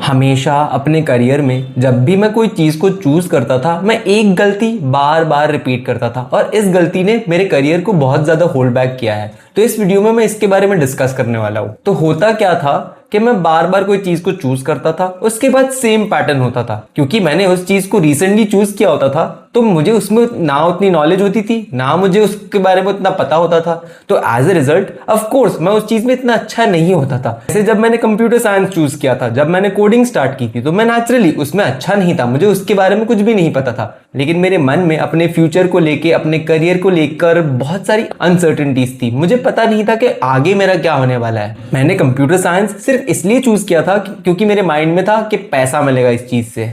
हमेशा अपने करियर में जब भी मैं कोई चीज़ को चूज़ करता था, मैं एक गलती बार बार रिपीट करता था और इस गलती ने मेरे करियर को बहुत ज़्यादा होल्ड बैक किया है। तो इस वीडियो में मैं इसके बारे में डिस्कस करने वाला हूँ। तो होता क्या था कि मैं बार बार कोई चीज़ को चूज़ करता था, उसके बाद सेम पैटर्न होता था। क्योंकि मैंने उस चीज़ को रिसेंटली चूज़ किया होता था, तो मुझे उसमें ना उतनी नॉलेज होती थी, ना मुझे उसके बारे में उतना पता होता था। तो as a result of course मैं उस चीज़ में इतना अच्छा नहीं होता था। जैसे जब मैंने कंप्यूटर साइंस चूज़ किया था, जब मैंने कोडिंग स्टार्ट की थी, तो मैं नेचुरली उसमें अच्छा नहीं था, मुझे उसके बारे में कुछ भी नहीं पता था। लेकिन मेरे मन में अपने फ्यूचर को लेके, अपने करियर को लेकर बहुत सारी अनसर्टेनिटीज थी। मुझे पता नहीं था कि आगे मेरा क्या होने वाला है। मैंने कंप्यूटर साइंस सिर्फ इसलिए चूज किया था क्योंकि मेरे माइंड में था कि पैसा मिलेगा इस चीज से,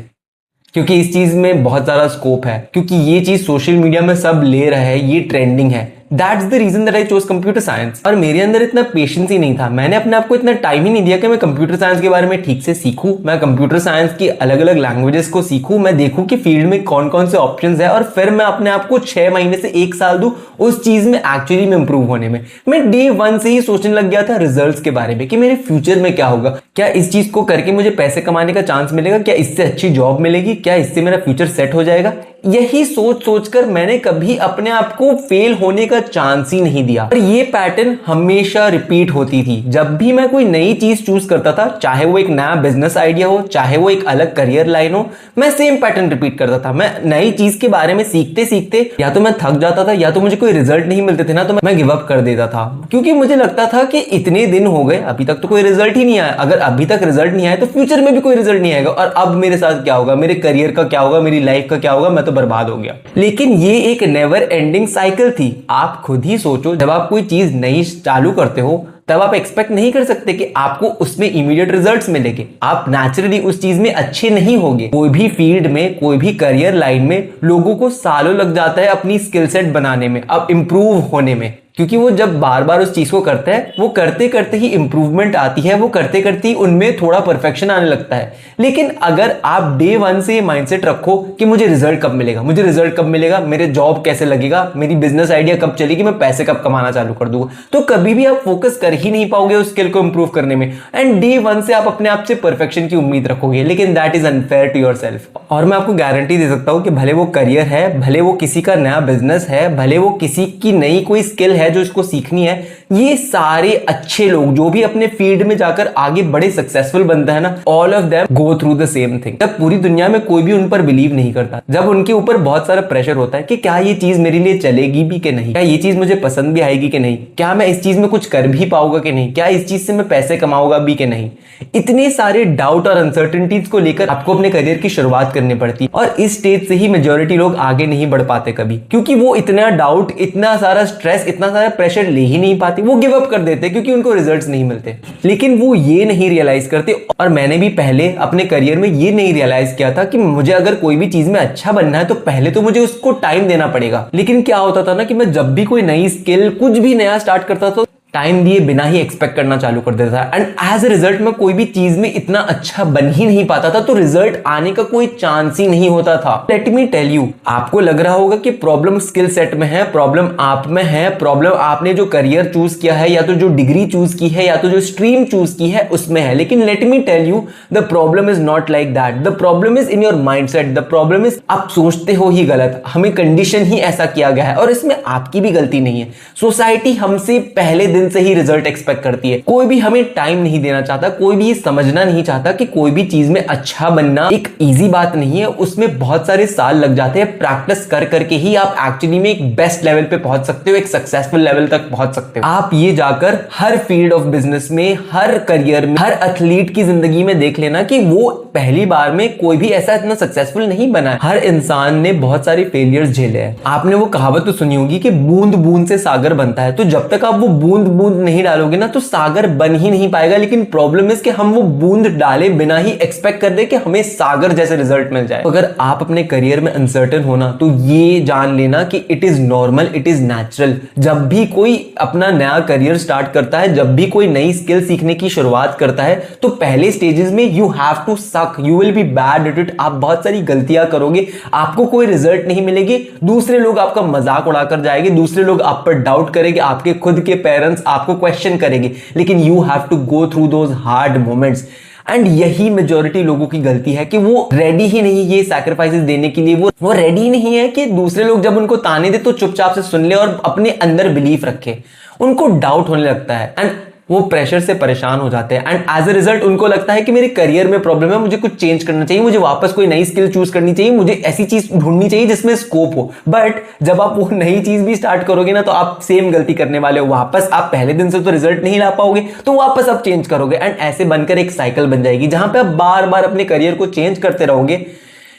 क्योंकि इस चीज में बहुत ज्यादा स्कोप है, क्योंकि ये चीज सोशल मीडिया में सब ले रहा है, ये ट्रेंडिंग है। That's the reason that I chose computer science. और मेरे अंदर इतना पेशेंस ही नहीं था, मैंने अपने आप को इतना टाइम ही नहीं दिया कि मैं कंप्यूटर साइंस के बारे में ठीक से सीखूं, मैं कंप्यूटर साइंस की अलग अलग लैंग्वेजेस को सीखूं, मैं देखूं कि फील्ड में कौन कौन से ऑप्शंस है, और फिर मैं अपने आप को 6 महीने से 1 साल दूं उस चीज में एक्चुअली में इंप्रूव होने में। मैं डे 1 से ही सोचने लग गया था रिजल्ट्स के बारे में कि मेरे फ्यूचर में क्या होगा, क्या इस चीज को करके मुझे पैसे कमाने का चांस मिलेगा, क्या इससे अच्छी जॉब मिलेगी, क्या इससे मेरा फ्यूचर सेट हो जाएगा। यही सोच सोचकर मैंने कभी अपने आप को फेल होने का चांस ही नहीं दिया। और ये पैटर्न हमेशा रिपीट होती थी। जब भी मैं कोई नई चीज चूज करता था, चाहे वो एक नया बिजनेस आइडिया हो, चाहे वो एक अलग करियर लाइन हो, मैं सेम पैटर्न रिपीट करता था। मैं नई चीज के बारे में सीखते सीखते या तो मैं थक जाता था, या तो मुझे कोई रिजल्ट नहीं मिलते थे ना, तो मैं गिव अप कर देता था। क्योंकि मुझे लगता था कि इतने दिन हो गए, अभी तक तो कोई रिजल्ट ही नहीं आया। अगर अभी तक रिजल्ट नहीं आया तो फ्यूचर में भी कोई रिजल्ट नहीं आएगा, और अब मेरे साथ क्या होगा, मेरे करियर का क्या होगा, मेरी लाइफ का क्या होगा, मैं तो बर्बाद हो गया। लेकिन ये एक नेवर एंडिंग साइकिल थी। आप खुद ही सोचो, जब आप कोई चीज नई चालू करते हो तब आप एक्सपेक्ट नहीं कर सकते कि आपको उसमें इमीडिएट रिजल्ट्स मिलेंगे। आप नेचुरली उस चीज में अच्छे नहीं होंगे। कोई भी फील्ड में, कोई भी करियर लाइन में लोगों को सालों लग जाता है अपनी स्किल सेट बनाने में, अब इंप्रूव होने में। क्योंकि वो जब बार बार उस चीज को करते हैं, वो करते करते ही इंप्रूवमेंट आती है, वो करते करते ही उनमें थोड़ा परफेक्शन आने लगता है। लेकिन अगर आप डे 1 से ये माइंडसेट रखो कि मुझे रिजल्ट कब मिलेगा, मुझे रिजल्ट कब मिलेगा, मेरे जॉब कैसे लगेगा, मेरी बिजनेस आइडिया कब चलेगी, मैं पैसे कब कमाना चालू कर दूंगा, तो कभी भी आप फोकस कर ही नहीं पाओगे उस स्किल को इंप्रूव करने में। एंड डे 1 से आप अपने आप से परफेक्शन की उम्मीद रखोगे, लेकिन that is unfair to yourself. और मैं आपको गारंटी दे सकता हूं कि भले वो करियर है, भले वो किसी का नया बिजनेस है, भले वो किसी की नई कोई स्किल है जो इसको सीखनी है, ये सारे अच्छे लोग जो भी अपने फील्ड में जाकर आगे बड़े सक्सेसफुल बनते हैं ना, all of them go through the same thing. जब पूरी दुनिया में कोई भी उन पर बिलीव नहीं करता, जब उनके ऊपर बहुत सारा प्रेशर होता है कि क्या ये चीज मेरे लिए चलेगी भी कि नहीं, क्या ये चीज मुझे पसंद भी आएगी कि नहीं, क्या मैं इस चीज में कुछ कर भी पाऊंगा कि नहीं, क्या इस चीज से मैं पैसे कमाऊंगा भी कि नहीं, इतने सारे डाउट और अनसर्टेनिटीज को लेकर आपको अपने करियर की शुरुआत करनी पड़ती है। और इस स्टेज से ही मेजॉरिटी लोग आगे नहीं बढ़ पाते कभी, क्योंकि वो इतना डाउट, इतना सारा स्ट्रेस, इतना सारा प्रेशर ले ही नहीं पाते, वो गिव अप कर देते क्योंकि उनको रिजल्ट्स नहीं मिलते। लेकिन वो ये नहीं रियलाइज करते, और मैंने भी पहले अपने करियर में ये नहीं रियलाइज किया था कि मुझे अगर कोई भी चीज में अच्छा बनना है तो पहले तो मुझे उसको टाइम देना पड़ेगा। लेकिन क्या होता था ना कि मैं जब भी कोई नई स्किल, कुछ भी नया स्टार्ट करता था, टाइम दिए बिना ही एक्सपेक्ट करना चालू कर देता था। एंड एज ए रिजल्ट मैं कोई भी चीज में इतना अच्छा बन ही नहीं पाता था, तो रिजल्ट आने का कोई चांस ही नहीं होता था। लेट मी टेल यू, आपको लग रहा होगा कि प्रॉब्लम स्किल सेट में है, प्रॉब्लम आप में है, प्रॉब्लम आपने जो करियर चूज किया है, या तो जो डिग्री चूज की है, या तो जो स्ट्रीम चूज की है उसमें है। लेकिन let me tell you, the problem is not like that. The problem is in your mindset. The problem is आप सोचते हो ही गलत, हमें कंडीशन ही ऐसा किया गया है, और इसमें आपकी भी गलती नहीं है। सोसाइटी हमसे पहले दिन से ही रिजल्ट एक्सपेक्ट करती है। कोई भी हमें टाइम नहीं देना चाहता, कोई भी ये समझना नहीं चाहता कि कोई भी चीज में अच्छा बनना एक इजी बात नहीं है, उसमें बहुत सारे साल लग जाते हैं। प्रैक्टिस कर करके ही आप एक्चुअली में एक बेस्ट लेवल पे पहुंच सकते हो, एक सक्सेसफुल लेवल तक पहुंच सकते हो। आप ये जाकर हर फील्ड ऑफ बिजनेस में, हर करियर में, हर एथलीट की जिंदगी में देख लेना कि वो पहली बार में कोई भी ऐसा इतना सक्सेसफुल नहीं बना है। हर इंसान ने बहुत सारे फेलियर्स झेले हैं। आपने वो कहावत तो सुनी होगी कि बूंद बूंद से सागर बनता है। तो जब तक आप वो बूंद बूंद नहीं डालोगे ना, तो सागर बन ही नहीं पाएगा। लेकिन प्रॉब्लम इज कि हम वो बूंद डाले बिना ही एक्सपेक्ट कर दे कि हमें सागर जैसे रिजल्ट मिल जाए। तो अगर आप अपने करियर में अनसर्टेन होना, तो ये जान लेना कि it is normal, it is natural. जब भी कोई अपना नया करियर स्टार्ट करता है, जब भी कोई नई स्किल सीखने की शुरुआत करता है, तो पहले स्टेजेस में you have to suck, you will be bad at it. आप बहुत सारी गलतियां करोगे, आपको कोई रिजल्ट नहीं मिलेगी, दूसरे लोग आपका मजाक उड़ाकर जाएंगे, दूसरे लोग आप पर डाउट करेंगे, आपके खुद के पेरेंट्स आपको क्वेश्चन करेंगे। लेकिन you have to go through those hard moments. And यही मेजोरिटी लोगों की गलती है कि वो रेडी ही नहीं ये सैक्रिफाइसेस देने के लिए, वो रेडी नहीं है कि दूसरे लोग जब उनको ताने दे तो चुपचाप से सुन ले और अपने अंदर बिलीफ रखे। उनको डाउट होने लगता है एंड वो प्रेशर से परेशान हो जाते हैं एंड एज अ रिजल्ट उनको लगता है कि मेरे करियर में प्रॉब्लम है, मुझे कुछ चेंज करना चाहिए, मुझे वापस कोई नई स्किल चूज करनी चाहिए, मुझे ऐसी चीज ढूंढनी चाहिए जिसमें स्कोप हो। बट जब आप वो नई चीज भी स्टार्ट करोगे ना तो आप सेम गलती करने वाले हो, वापस आप पहले दिन से तो रिजल्ट नहीं ला पाओगे, तो वापस आप चेंज करोगे एंड ऐसे बनकर एक साइकिल बन जाएगी जहां पे आप बार बार अपने करियर को चेंज करते रहोगे।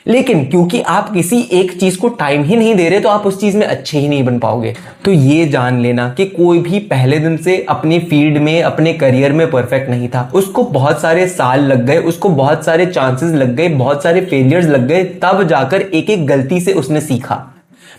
लेकिन क्योंकि आप किसी एक चीज को टाइम ही नहीं दे रहे तो आप उस चीज में अच्छे ही नहीं बन पाओगे। तो ये जान लेना कि कोई भी पहले दिन से अपनी फील्ड में, अपने करियर में परफेक्ट नहीं था। उसको बहुत सारे साल लग गए, उसको बहुत सारे चांसेस लग गए, बहुत सारे फेलियर्स लग गए, तब जाकर एक एक गलती से उसने सीखा।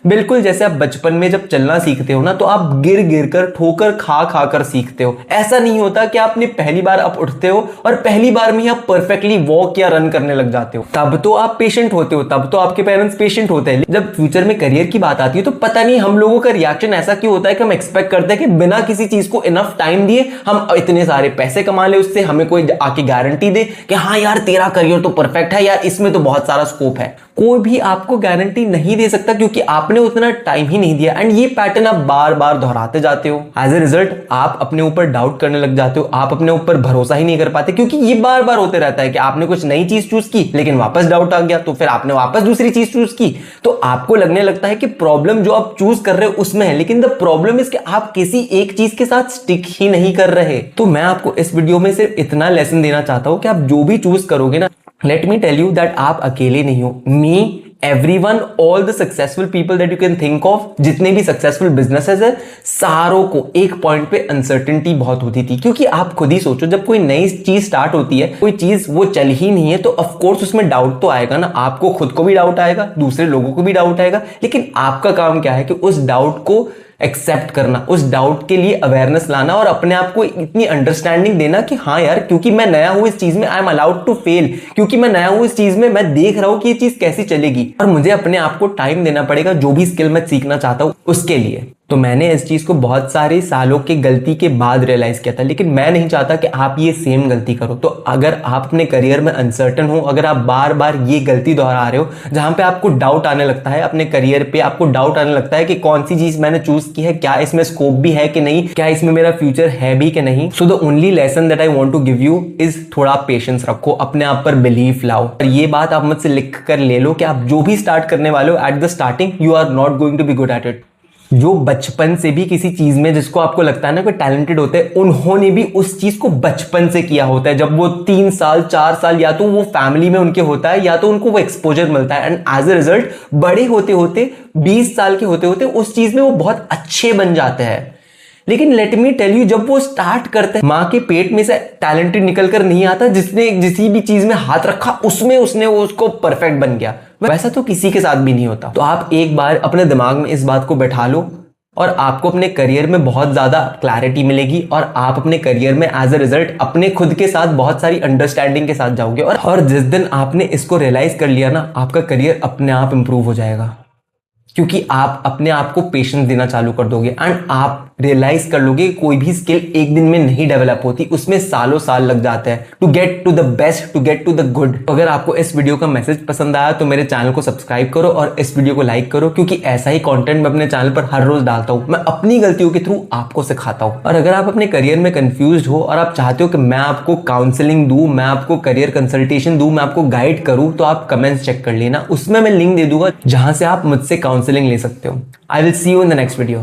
बिल्कुल जैसे आप बचपन में जब चलना सीखते हो ना तो आप गिर गिर कर, ठोकर खा खा कर सीखते हो। ऐसा नहीं होता कि आपने पहली बार आप उठते हो और पहली बार में ही आप परफेक्टली वॉक या रन करने लग जाते हो। तब तो आप पेशेंट होते हो, तब तो आपके पेरेंट्स पेशेंट होते हैं। जब फ्यूचर में करियर की बात आती है तो पता नहीं हम लोगों का रिएक्शन ऐसा क्यों होता है कि हम एक्सपेक्ट करते हैं कि बिना किसी चीज को इनफ टाइम दिए हम इतने सारे पैसे कमा ले उससे, हमें कोई आके गारंटी दे कि हाँ यार तेरा करियर तो परफेक्ट है यार, इसमें तो बहुत सारा स्कोप है। कोई भी आपको गारंटी नहीं दे सकता क्योंकि आपने उतना टाइम ही नहीं दिया एंड ये पैटर्न आप बार बार दोहराते जाते हो। एज ए रिजल्ट आप अपने ऊपर डाउट करने लग जाते हो, आप अपने ऊपर भरोसा ही नहीं कर पाते क्योंकि ये बार बार होते रहता है कि आपने कुछ नई चीज चूज की लेकिन वापस डाउट आ गया, तो फिर आपने वापस दूसरी चीज चूज की, तो आपको लगने लगता है कि प्रॉब्लम जो आप चूज कर रहे हो उसमें है, लेकिन द प्रॉब्लम इज कि आप किसी एक चीज के साथ स्टिक ही नहीं कर रहे। तो मैं आपको इस वीडियो में सिर्फ इतना लेसन देना चाहता हूं कि आप जो भी चूज करोगे ना, let me tell you that आप अकेले नहीं हो। Me, everyone, all the successful people that you can think of, जितने भी सक्सेसफुल बिजनेसेस है, सारों को एक पॉइंट पे अनसर्टेनिटी बहुत होती थी। क्योंकि आप खुद ही सोचो, जब कोई नई चीज स्टार्ट होती है, कोई चीज वो चल ही नहीं है, तो ऑफ कोर्स उसमें डाउट तो आएगा ना। आपको खुद को भी डाउट आएगा, दूसरे लोगों को भी डाउट आएगा, लेकिन आपका काम क्या है कि उस डाउट को एक्सेप्ट करना, उस डाउट के लिए अवेयरनेस लाना और अपने आप को इतनी अंडरस्टैंडिंग देना कि हाँ यार, क्योंकि मैं नया हूं इस चीज में, I am allowed to fail, क्योंकि मैं नया हूं इस चीज में, मैं देख रहा हूं कि ये चीज कैसी चलेगी और मुझे अपने आप को टाइम देना पड़ेगा जो भी स्किल मैं सीखना चाहता हूं उसके लिए। तो मैंने इस चीज को बहुत सारे सालों की गलती के बाद रियलाइज किया था, लेकिन मैं नहीं चाहता कि आप ये सेम गलती करो। तो अगर आप अपने करियर में अनसर्टन हो, अगर आप बार बार ये गलती दोहरा रहे हो जहां पे आपको डाउट आने लगता है अपने करियर पे, आपको डाउट आने लगता है कि कौन सी चीज मैंने चूज की है, क्या इसमें स्कोप भी है कि नहीं, क्या इसमें मेरा फ्यूचर है भी कि नहीं, so the only lesson that I want to give you is थोड़ा पेशेंस रखो, अपने आप पर बिलीफ लाओ। और ये बात आप मुझसे लिख कर ले लो कि आप जो भी स्टार्ट करने वाले हो, at the starting you are not going to be good at it. जो बचपन से भी किसी चीज में, जिसको आपको लगता है ना कोई टैलेंटेड होते हैं, उन्होंने भी उस चीज को बचपन से किया होता है। जब वो 3 साल 4 साल या तो वो फैमिली में उनके होता है या तो उनको वो एक्सपोजर मिलता है, एंड एज ए रिजल्ट बड़े होते होते 20 साल के होते होते उस चीज में वो बहुत अच्छे बन जाते हैं। लेकिन लेट मी टेल यू, जब वो स्टार्ट करते हैं, माँ के पेट में से टैलेंटेड निकल कर नहीं आता, जिसने जिसी भी चीज में हाथ रखा उसमें उसने वो उसको परफेक्ट बन गया। वैसा तो किसी के साथ भी नहीं होता। तो आप एक बार अपने दिमाग में इस बात को बैठा लो और आपको अपने करियर में बहुत ज्यादा क्लैरिटी मिलेगी और आप अपने करियर में एज अ रिजल्ट अपने खुद के साथ बहुत सारी अंडरस्टैंडिंग के साथ जाओगे। और जिस दिन आपने इसको रियलाइज कर लिया ना, आपका करियर अपने आप इंप्रूव हो जाएगा, क्योंकि आप अपने आप को पेशेंस देना चालू कर दोगे एंड आप रियलाइज कर लोगे कोई भी स्किल एक दिन में नहीं डेवलप होती, उसमें सालों साल लग जाते हैं to get to the best, to get to the good. अगर आपको इस वीडियो का मैसेज पसंद आया तो मेरे चैनल को सब्सक्राइब करो और इस वीडियो को लाइक करो, क्योंकि ऐसा ही कंटेंट मैं अपने चैनल पर हर रोज डालता हूं। मैं अपनी गलतियों के थ्रू आपको सिखाता हूं। और अगर आप अपने करियर में कंफ्यूज हो और आप चाहते हो कि मैं आपको काउंसलिंग दूं, मैं आपको करियर कंसल्टेशन दूं, मैं आपको गाइड करूं, तो आप कमेंट्स चेक कर लेना, उसमें मैं लिंक दे दूंगा जहां से आप मुझसे काउंसलिंग ले सकते हो। I will see you in the next video.